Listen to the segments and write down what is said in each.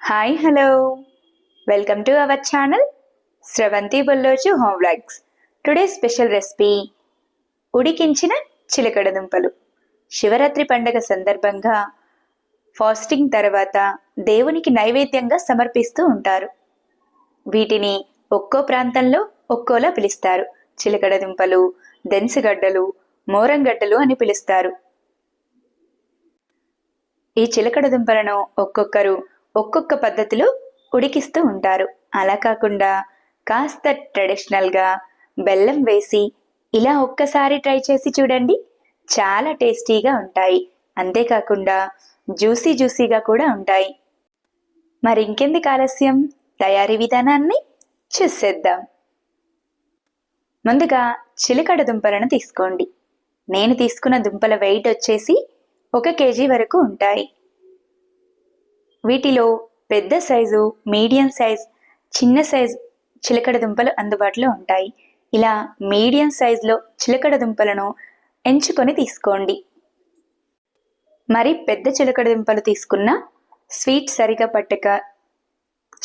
Hi hello welcome to our channel Sravanthi Bolloju home vlogs. Today special recipe ఉడికించిన చిలకడ దుంపలు. శివరాత్రి పండుగ సందర్భంగా ఫాస్టింగ్ తర్వాత దేవునికి నైవేద్యంగా సమర్పిస్తూ ఉంటారు. వీటిని ఒక్కో ప్రాంతంలో ఒక్కోలా పిలుస్తారు. చిలకడ దుంపలు, దెన్సుగడ్డలు, మోరంగడ్డలు అని పిలుస్తారు. ఈ చిలకడ దుంపలను ఒక్కొక్కరు ఒక్కొక్క పద్ధతిలో ఉడికిస్తూ ఉంటారు. అలా కాకుండా కాస్త ట్రెడిషనల్గా బెల్లం వేసి ఇలా ఒక్కసారి ట్రై చేసి చూడండి. చాలా టేస్టీగా ఉంటాయి. అంతేకాకుండా జ్యూసీగా కూడా ఉంటాయి. మరి ఇంకెందుకు ఆలస్యం, తయారీ విధానాన్ని చూసేద్దాం. ముందుగా చిలకడ దుంపలను తీసుకోండి. నేను తీసుకున్న దుంపల వెయిట్ వచ్చేసి 1 kg వరకు ఉంటాయి. వీటిలో పెద్ద సైజు, మీడియం సైజ్, చిన్న సైజ్ చిలకడ దుంపలు అందుబాటులో ఉంటాయి. ఇలా మీడియం సైజులో చిలకడ దుంపలను ఎంచుకొని తీసుకోండి. మరి పెద్ద చిలకడ దుంపలు తీసుకున్న స్వీట్ సరిగా పట్టక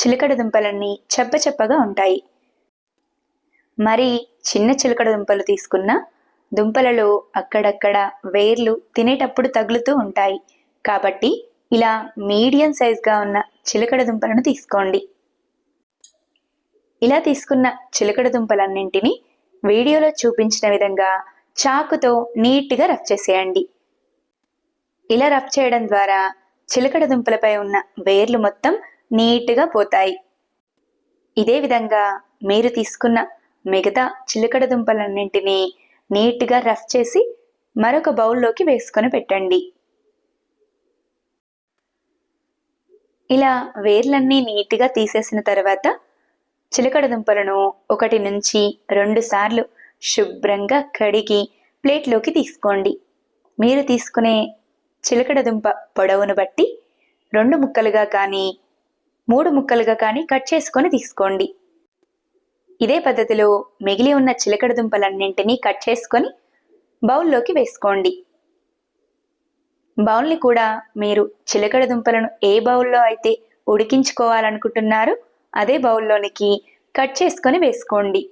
చిలకడ దుంపలన్నీ చప్పగా ఉంటాయి. మరి చిన్న చిలకడ దుంపలు తీసుకున్న దుంపలలో అక్కడక్కడ వేర్లు తినేటప్పుడు తగులుతూ ఉంటాయి. కాబట్టి ఇలా మీడియం సైజ్గా ఉన్న చిలకడ దుంపలను తీసుకోండి. ఇలా తీసుకున్న చిలకడ దుంపలన్నింటినీ వీడియోలో చూపించిన విధంగా చాకుతో నీట్గా రఫ్ చేసేయండి. ఇలా రఫ్ చేయడం ద్వారా చిలకడ దుంపలపై ఉన్న వేర్లు మొత్తం నీట్గా పోతాయి. ఇదే విధంగా మీరు తీసుకున్న మిగతా చిలకడ దుంపలన్నింటినీ నీట్గా రఫ్ చేసి మరొక బౌల్లోకి వేసుకొని పెట్టండి. ఇలా వేర్లన్నీ నీట్గా తీసేసిన తర్వాత చిలకడ దుంపలను 1 నుంచి 2 సార్లు శుభ్రంగా కడిగి ప్లేట్లోకి తీసుకోండి. మీరు తీసుకునే చిలకడ దుంప పొడవును బట్టి 2 ముక్కలుగా కానీ 3 ముక్కలుగా కానీ కట్ చేసుకొని తీసుకోండి. ఇదే పద్ధతిలో మిగిలి ఉన్న చిలకడ దుంపలన్నింటినీ కట్ చేసుకొని బౌల్లోకి వేసుకోండి. బౌల్ని కూడా మీరు చిలకడ దుంపలను ఏ బౌల్లో అయితే ఉడికించుకోవాలనుకుంటున్నారో అదే బౌల్లోనికి కట్ చేసుకొని వేసుకోండి.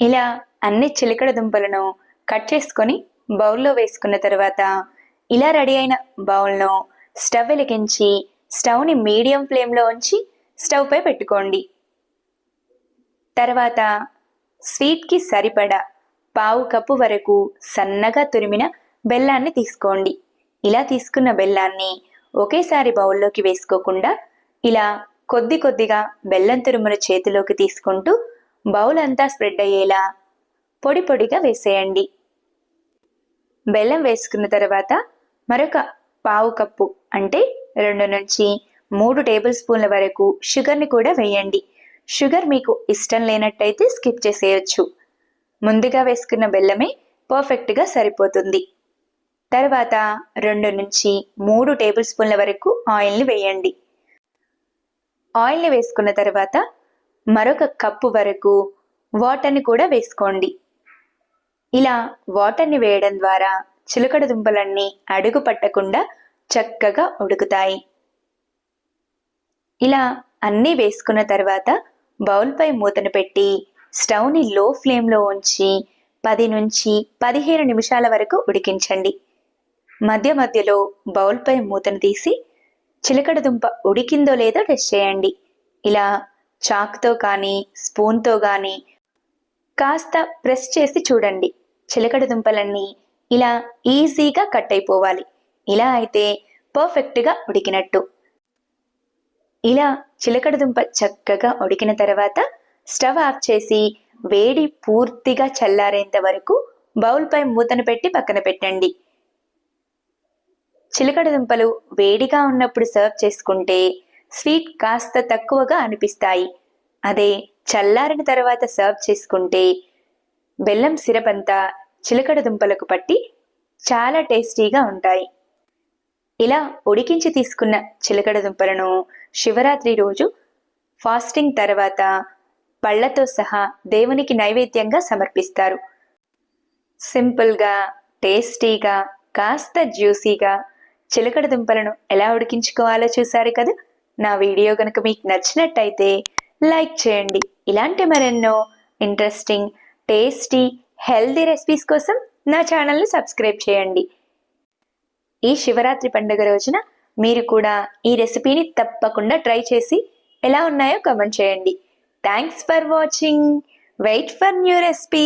ఇలా అన్ని చిలకడ దుంపలను కట్ చేసుకొని బౌల్లో వేసుకున్న తర్వాత ఇలా రెడీ అయిన బౌల్ను స్టవ్ వెలిగించి స్టవ్ని మీడియం ఫ్లేమ్లో ఉంచి స్టవ్ పై పెట్టుకోండి. తర్వాత స్వీట్కి సరిపడా 1/2 కప్పు వరకు సన్నగా తురిమిన బెల్లాన్ని తీసుకోండి. ఇలా తీసుకున్న బెల్లాన్ని ఒకేసారి బౌల్లోకి వేసుకోకుండా ఇలా కొద్దిగా బెల్లం తురుమును చేతిలోకి తీసుకుంటూ బౌల్ అంతా స్ప్రెడ్ అయ్యేలా పొడిగా వేసేయండి. బెల్లం వేసుకున్న తర్వాత మరొక 1/2 కప్పు అంటే 2 నుంచి 3 టేబుల్ స్పూన్ల వరకు షుగర్ని కూడా వేయండి. షుగర్ మీకు ఇష్టం లేనట్టయితే స్కిప్ చేసేయచ్చు. ముందుగా వేసుకున్న బెల్లమే పర్ఫెక్ట్గా సరిపోతుంది. తర్వాత 2 నుంచి 3 టేబుల్ స్పూన్ల వరకు ఆయిల్ని వేయండి. ఆయిల్ని వేసుకున్న తర్వాత మరొక కప్పు వరకు వాటర్ని కూడా వేసుకోండి. ఇలా వాటర్ని వేయడం ద్వారా చిలకడ దుంపలన్నీ అడుగు పట్టకుండా చక్కగా ఉడుకుతాయి. ఇలా అన్నీ వేసుకున్న తర్వాత బౌల్పై మూతను పెట్టి స్టవ్ని లో ఫ్లేమ్లో ఉంచి 10 నుంచి 15 నిమిషాల వరకు ఉడికించండి. మధ్యలో బౌల్పై మూతను తీసి చిలకడ దుంప ఉడికిందో లేదో టెస్ట్ చేయండి. ఇలా చాకుతో కానీ స్పూన్తో కానీ కాస్త ప్రెస్ చేసి చూడండి. చిలకడ దుంపలన్నీ ఇలా ఈజీగా కట్ అయిపోవాలి. ఇలా అయితే పర్ఫెక్ట్గా ఉడికినట్టు. ఇలా చిలకడ దుంప చక్కగా ఉడికిన తర్వాత స్టవ్ ఆఫ్ చేసి వేడి పూర్తిగా చల్లారేంత వరకు బౌల్పై మూతను పెట్టి పక్కన పెట్టండి. చిలకడ దుంపలు వేడిగా ఉన్నప్పుడు సర్వ్ చేసుకుంటే స్వీట్ కాస్త తక్కువగా అనిపిస్తాయి. అదే చల్లారిన తర్వాత సర్వ్ చేసుకుంటే బెల్లం సిరప్ అంతా చిలకడ దుంపలకు పట్టి చాలా టేస్టీగా ఉంటాయి. ఇలా ఉడికించి తీసుకున్న చిలకడ దుంపలను శివరాత్రి రోజు ఫాస్టింగ్ తర్వాత పళ్లతో సహా దేవునికి నైవేద్యంగా సమర్పిస్తారు. సింపుల్గా, టేస్టీగా, కాస్త జ్యూసీగా చిలకడ దుంపలను ఎలా ఉడికించుకోవాలో చూసారు కదా. నా వీడియో కనుక మీకు నచ్చినట్టయితే లైక్ చేయండి. ఇలాంటి మరెన్నో ఇంట్రెస్టింగ్, టేస్టీ, హెల్దీ రెసిపీస్ కోసం నా ఛానల్ని సబ్స్క్రైబ్ చేయండి. ఈ శివరాత్రి పండుగ రోజున మీరు కూడా ఈ రెసిపీని తప్పకుండా ట్రై చేసి ఎలా ఉన్నాయో కామెంట్ చేయండి. Thanks for watching. Wait for new recipe.